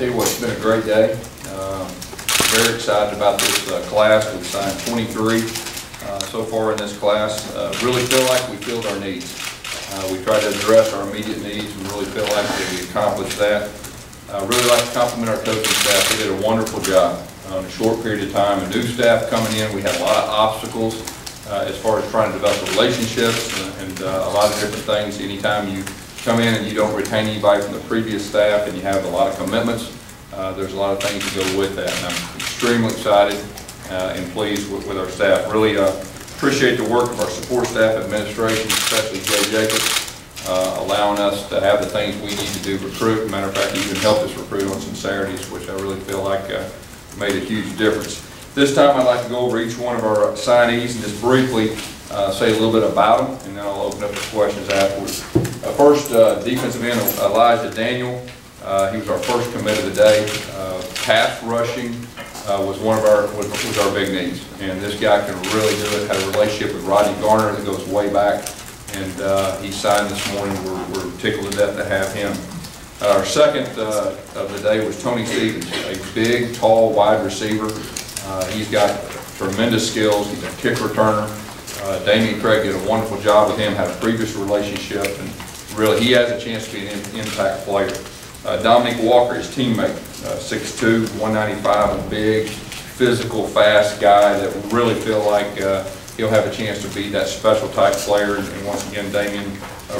tell you what, it's been a great day. Very excited about this class. We've signed 23 so far in this class. Really feel like we filled our needs. We tried to address our immediate needs and really feel like that we accomplished that. Really like to compliment our coaching staff. They did a wonderful job in a short period of time. A new staff coming in, we had a lot of obstacles as far as trying to develop relationships and a lot of different things. Anytime you come in and you don't retain anybody from the previous staff and you have a lot of commitments, there's a lot of things that go with that. And I'm extremely excited and pleased with our staff. Really appreciate the work of our support staff administration, especially Jay Jacobs, allowing us to have the things we need to do to recruit. Matter of fact, he even helped us recruit on some Saturdays, which I really feel like made a huge difference. This time I'd like to go over each one of our signees and just briefly say a little bit about them, and then I'll open up the questions afterwards. First, defensive end Elijah Daniel. He was our first commit of the day. Pass rushing was our big needs, and this guy can really do it. Had a relationship with Rodney Garner that goes way back, and he signed this morning. We're tickled to death to have him. Our second of the day was Tony Stevens, a big, tall, wide receiver. He's got tremendous skills. He's a kick returner. Damian Craig did a wonderful job with him, had a previous relationship, and really he has a chance to be an impact player. Dominic Walker, his teammate, 6'2", 195, a big, physical, fast guy that really feel like he'll have a chance to be that special type player. And once again, Damian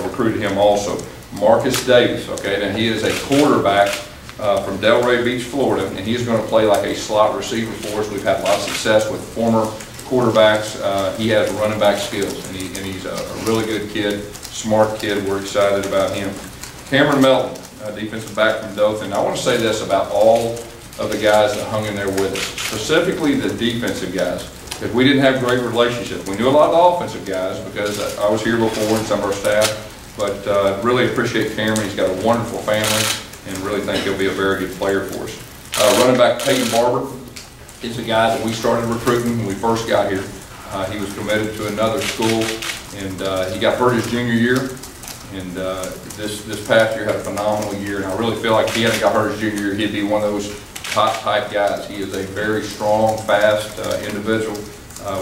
recruited him also. Marcus Davis, okay, now he is a quarterback from Delray Beach, Florida, and he's going to play like a slot receiver for us. We've had a lot of success with former quarterbacks. He has running back skills, and he's a really good kid, smart kid. We're excited about him. Cameron Melton, defensive back from Dothan. I want to say this about all of the guys that hung in there with us, specifically the defensive guys, because we didn't have great relationships. We knew a lot of the offensive guys because I was here before and some of our staff, but really appreciate Cameron. He's got a wonderful family and really think he'll be a very good player for us. Running back Peyton Barber is a guy that we started recruiting when we first got here. He was committed to another school, and he got hurt his junior year. And this past year had a phenomenal year, and I really feel like if he hadn't got hurt his junior year, he'd be one of those top type guys. He is a very strong, fast individual.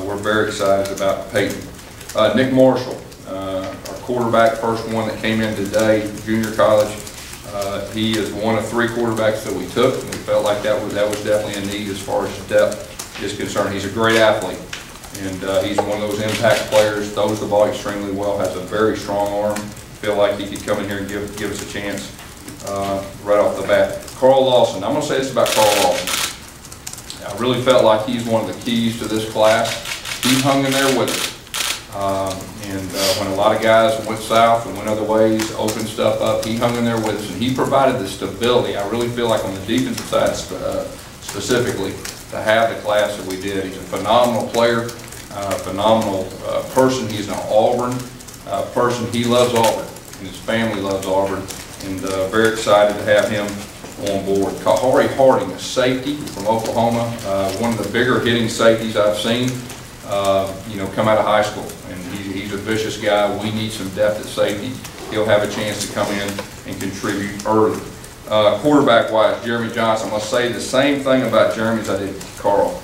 We're very excited about Peyton. Nick Marshall, our quarterback, first one that came in today, junior college. He is one of 3 quarterbacks that we took, and we felt like that was definitely a need as far as depth is concerned. He's a great athlete, and he's one of those impact players, throws the ball extremely well, has a very strong arm. Feel like he could come in here and give us a chance right off the bat. Carl Lawson. I'm going to say this about Carl Lawson. I really felt like he's one of the keys to this class. He hung in there with us. When a lot of guys went south and went other ways, opened stuff up, he hung in there with us, and he provided the stability. I really feel like on the defensive side specifically, to have the class that we did. He's a phenomenal player, phenomenal person. He's an Auburn person. He loves Auburn, and his family loves Auburn, and very excited to have him on board. Kahari Harding, a safety from Oklahoma, one of the bigger hitting safeties I've seen, come out of high school, and he's a vicious guy. We need some depth at safety. He'll have a chance to come in and contribute early. Quarterback-wise, Jeremy Johnson. I'm going to say the same thing about Jeremy as I did Carl.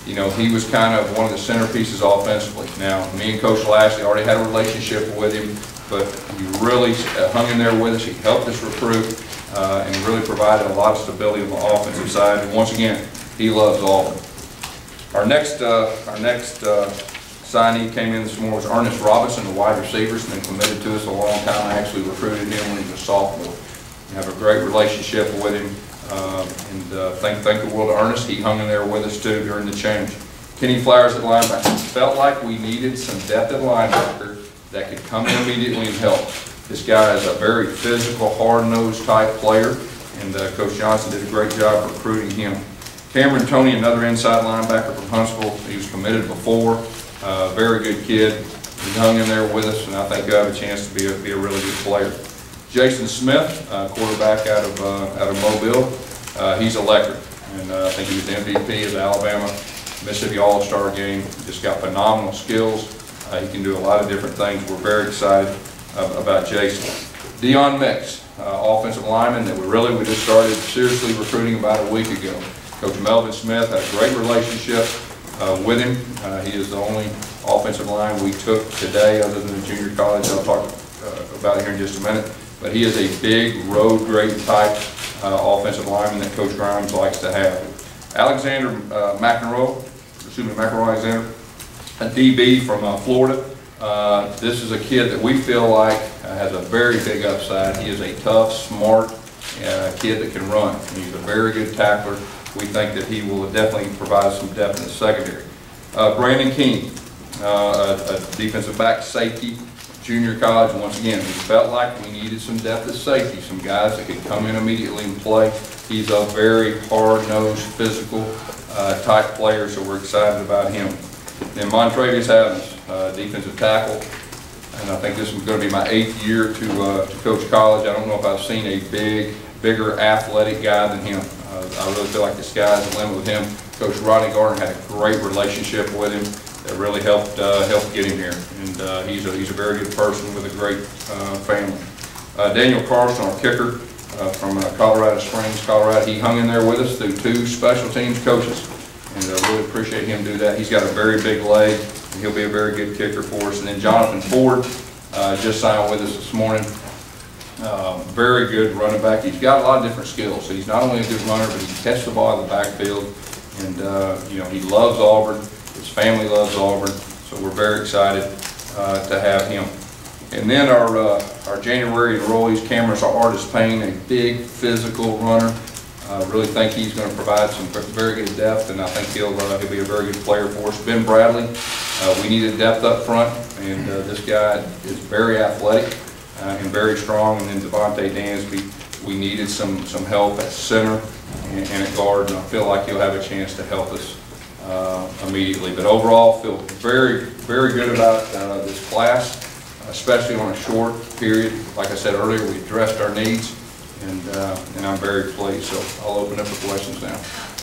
He was kind of one of the centerpieces offensively. Now, me and Coach Lashley already had a relationship with him, but he really hung in there with us. He helped us recruit and really provided a lot of stability on the offensive side. And once again, he loves Auburn. Our next signee came in this morning was Ernest Robinson, the wide receiver. He's been committed to us a long time. I actually recruited him when he was a sophomore. We have a great relationship with him. Thank the world of Ernest. He hung in there with us too during the change. Kenny Flowers at linebacker. Felt like we needed some depth at linebacker that could come in immediately and help. This guy is a very physical, hard-nosed type player, and Coach Johnson did a great job recruiting him. Cameron Toney, another inside linebacker from Huntsville. He was committed before. Very good kid. He hung in there with us, and I think he'll have a chance to be a really good player. Jason Smith, quarterback out of Mobile. He's electric, and I think he was the MVP of the Alabama-Mississippi All-Star game. Just got phenomenal skills. He can do a lot of different things. We're very excited about Jason. Dion Mix, offensive lineman that we just started seriously recruiting about a week ago. Coach Melvin Smith had a great relationship with him. He is the only offensive line we took today other than the junior college I'll talk about here in just a minute. But he is a big road great type offensive lineman that Coach Grimes likes to have. Alexander McEnroe, Alexander, a DB from Florida. This is a kid that we feel like has a very big upside. He is a tough, smart kid that can run. He's a very good tackler. We think that he will definitely provide some depth in the secondary. Brandon King, a defensive back safety, junior college. Once again, we felt like we needed some depth at safety, some guys that could come in immediately and play. He's a very hard-nosed, physical type player, so we're excited about him. Then Montravius Adams, defensive tackle, and I think this is going to be my 8th year to coach college. I don't know if I've seen a bigger athletic guy than him. I really feel like the sky's the limit with him. Coach Rodney Gardner had a great relationship with him that really helped get him here, and he's a very good person with a great family. Daniel Carlson, our kicker from Colorado Springs, Colorado. He hung in there with us through 2 special teams coaches, and I really appreciate him do that. He's got a very big leg, and he'll be a very good kicker for us. And then Jonathan Ford just signed with us this morning. Very good running back. He's got a lot of different skills. So he's not only a good runner, but he can catch the ball in the backfield. And you know, he loves Auburn. His family loves Auburn. So we're very excited to have him. And then our January enrollees, Cameron Artist Payne, a big physical runner. I really think he's going to provide some very good depth, and I think he'll be a very good player for us. Ben Bradley, we needed depth up front, and this guy is very athletic and very strong. And then Devontae Dansby, we needed some help at center and at guard, and I feel like he'll have a chance to help us immediately. But overall, feel very, very good about this class, especially on a short period. Like I said earlier, we addressed our needs, and I'm very pleased. So I'll open up for questions now.